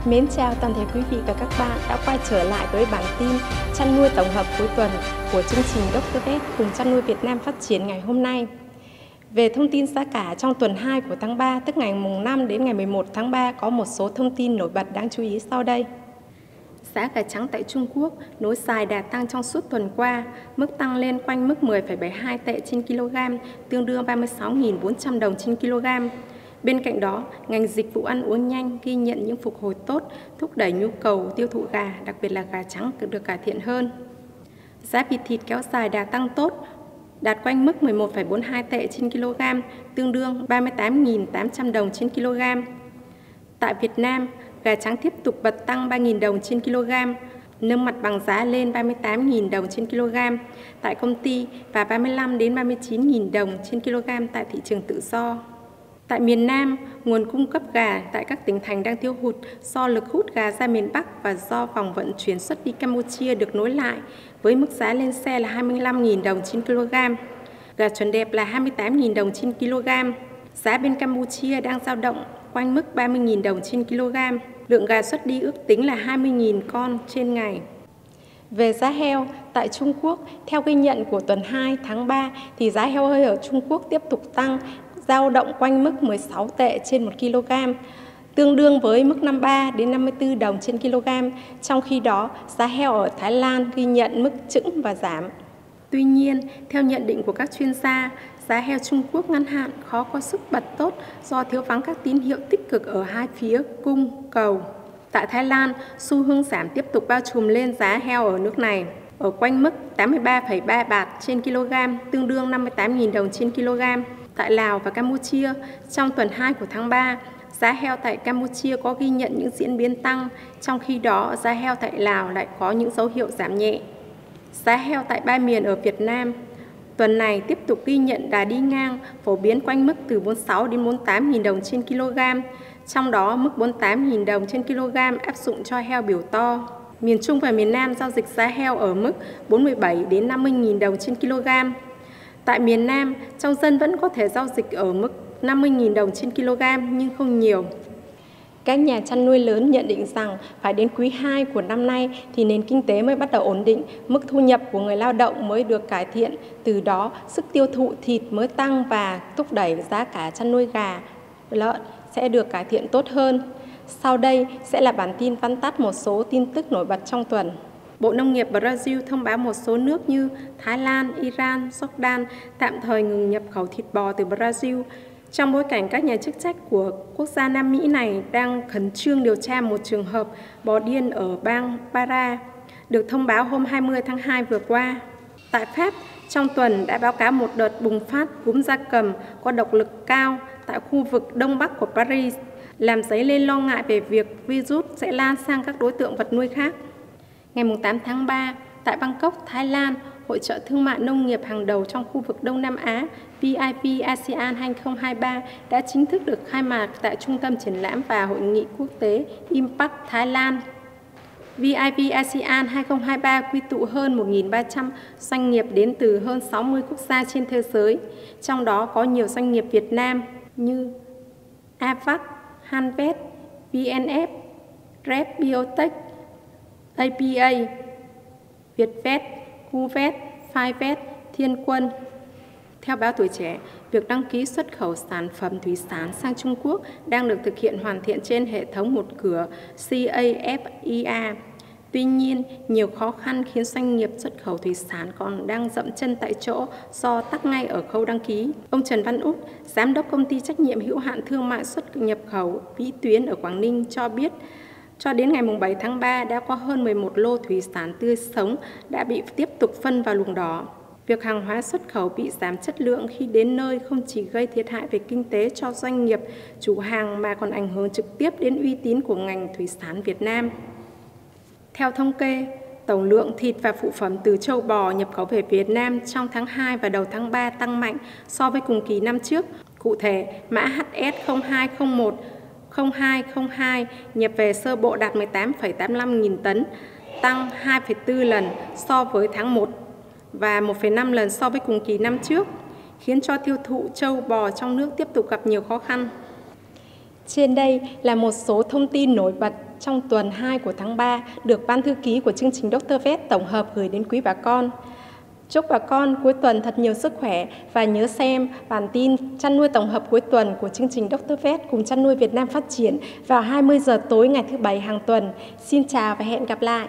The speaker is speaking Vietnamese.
Mến chào toàn thể quý vị và các bạn đã quay trở lại với bản tin chăn nuôi tổng hợp cuối tuần của chương trình Dr. Vet cùng chăn nuôi Việt Nam phát triển ngày hôm nay. Về thông tin giá cả trong tuần 2 của tháng 3, tức ngày mùng 5 đến ngày 11 tháng 3 có một số thông tin nổi bật đáng chú ý sau đây. Giá gà trắng tại Trung Quốc nối dài đà tăng trong suốt tuần qua, mức tăng lên quanh mức 10,72 tệ trên kg, tương đương 36.400 đồng trên kg. Bên cạnh đó, ngành dịch vụ ăn uống nhanh ghi nhận những phục hồi tốt, thúc đẩy nhu cầu tiêu thụ gà, đặc biệt là gà trắng được cải thiện hơn. Giá vịt thịt kéo dài đà tăng tốt, đạt quanh mức 11,42 tệ trên kg, tương đương 38.800 đồng trên kg. Tại Việt Nam, gà trắng tiếp tục bật tăng 3.000 đồng trên kg, nâng mặt bằng giá lên 38.000 đồng trên kg tại công ty và 35 đến 39.000 đồng trên kg tại thị trường tự do. Tại miền Nam, nguồn cung cấp gà tại các tỉnh thành đang thiếu hụt do lực hút gà ra miền Bắc và do vòng vận chuyển xuất đi Campuchia được nối lại với mức giá lên xe là 25.000 đồng trên kg. Gà chuẩn đẹp là 28.000 đồng trên kg. Giá bên Campuchia đang dao động quanh mức 30.000 đồng trên kg. Lượng gà xuất đi ước tính là 20.000 con trên ngày. Về giá heo, tại Trung Quốc, theo ghi nhận của tuần 2 tháng 3 thì giá heo hơi ở Trung Quốc tiếp tục tăng, dao động quanh mức 16 tệ trên 1 kg, tương đương với mức 53 đến 54 đồng trên kg. Trong khi đó, giá heo ở Thái Lan ghi nhận mức chững và giảm. Tuy nhiên, theo nhận định của các chuyên gia, giá heo Trung Quốc ngắn hạn khó có sức bật tốt do thiếu vắng các tín hiệu tích cực ở hai phía cung, cầu. Tại Thái Lan, xu hướng giảm tiếp tục bao trùm lên giá heo ở nước này, ở quanh mức 83,3 bạt trên kg, tương đương 58.000 đồng trên kg. Tại Lào và Campuchia, trong tuần 2 của tháng 3, giá heo tại Campuchia có ghi nhận những diễn biến tăng, trong khi đó giá heo tại Lào lại có những dấu hiệu giảm nhẹ. Giá heo tại ba miền ở Việt Nam tuần này tiếp tục ghi nhận đà đi ngang, phổ biến quanh mức từ 46 đến 48.000 đồng trên kg, trong đó mức 48.000 đồng trên kg áp dụng cho heo biểu to. Miền Trung và miền Nam giao dịch giá heo ở mức 47 đến 50.000 đồng trên kg. Tại miền Nam, trong dân vẫn có thể giao dịch ở mức 50.000 đồng trên kg nhưng không nhiều. Các nhà chăn nuôi lớn nhận định rằng phải đến quý 2 của năm nay thì nền kinh tế mới bắt đầu ổn định, mức thu nhập của người lao động mới được cải thiện, từ đó sức tiêu thụ thịt mới tăng và thúc đẩy giá cả chăn nuôi gà, lợn sẽ được cải thiện tốt hơn. Sau đây sẽ là bản tin vắn tắt một số tin tức nổi bật trong tuần. Bộ Nông nghiệp Brazil thông báo một số nước như Thái Lan, Iran, Jordan tạm thời ngừng nhập khẩu thịt bò từ Brazil, trong bối cảnh các nhà chức trách của quốc gia Nam Mỹ này đang khẩn trương điều tra một trường hợp bò điên ở bang Pará, được thông báo hôm 20 tháng 2 vừa qua. Tại Pháp, trong tuần đã báo cáo một đợt bùng phát cúm gia cầm có độc lực cao tại khu vực đông bắc của Paris, làm dấy lên lo ngại về việc virus sẽ lan sang các đối tượng vật nuôi khác. Ngày 8 tháng 3, tại Bangkok, Thái Lan, Hội chợ thương mại nông nghiệp hàng đầu trong khu vực Đông Nam Á VIP ASEAN 2023 đã chính thức được khai mạc tại Trung tâm Triển lãm và Hội nghị quốc tế Impact Thái Lan. VIP ASEAN 2023 quy tụ hơn 1.300 doanh nghiệp đến từ hơn 60 quốc gia trên thế giới, trong đó có nhiều doanh nghiệp Việt Nam như Avac, Hanvet, VNF, Red Biotech, APA, Vietvet, Cuvet, Fivet, Thiên Quân. Theo báo Tuổi Trẻ, việc đăng ký xuất khẩu sản phẩm thủy sản sang Trung Quốc đang được thực hiện hoàn thiện trên hệ thống một cửa CAFIA. Tuy nhiên, nhiều khó khăn khiến doanh nghiệp xuất khẩu thủy sản còn đang dậm chân tại chỗ do tắc ngay ở khâu đăng ký. Ông Trần Văn Út, Giám đốc Công ty trách nhiệm hữu hạn thương mại xuất nhập khẩu Vĩ Tuyến ở Quảng Ninh cho biết, cho đến ngày 7 tháng 3 đã có hơn 11 lô thủy sản tươi sống đã bị tiếp tục phân vào luồng đỏ. Việc hàng hóa xuất khẩu bị giảm chất lượng khi đến nơi không chỉ gây thiệt hại về kinh tế cho doanh nghiệp, chủ hàng mà còn ảnh hưởng trực tiếp đến uy tín của ngành thủy sản Việt Nam. Theo thống kê, tổng lượng thịt và phụ phẩm từ trâu bò nhập khẩu về Việt Nam trong tháng 2 và đầu tháng 3 tăng mạnh so với cùng kỳ năm trước. Cụ thể, mã HS0201 0202 nhập về sơ bộ đạt 18,85 nghìn tấn, tăng 2,4 lần so với tháng 1 và 1,5 lần so với cùng kỳ năm trước, khiến cho tiêu thụ trâu bò trong nước tiếp tục gặp nhiều khó khăn. Trên đây là một số thông tin nổi bật trong tuần 2 của tháng 3 được Ban thư ký của chương trình Dr. Vet tổng hợp gửi đến quý bà con. Chúc bà con cuối tuần thật nhiều sức khỏe và nhớ xem bản tin chăn nuôi tổng hợp cuối tuần của chương trình Dr. Vet cùng Chăn nuôi Việt Nam Phát triển vào 20 giờ tối ngày thứ Bảy hàng tuần. Xin chào và hẹn gặp lại!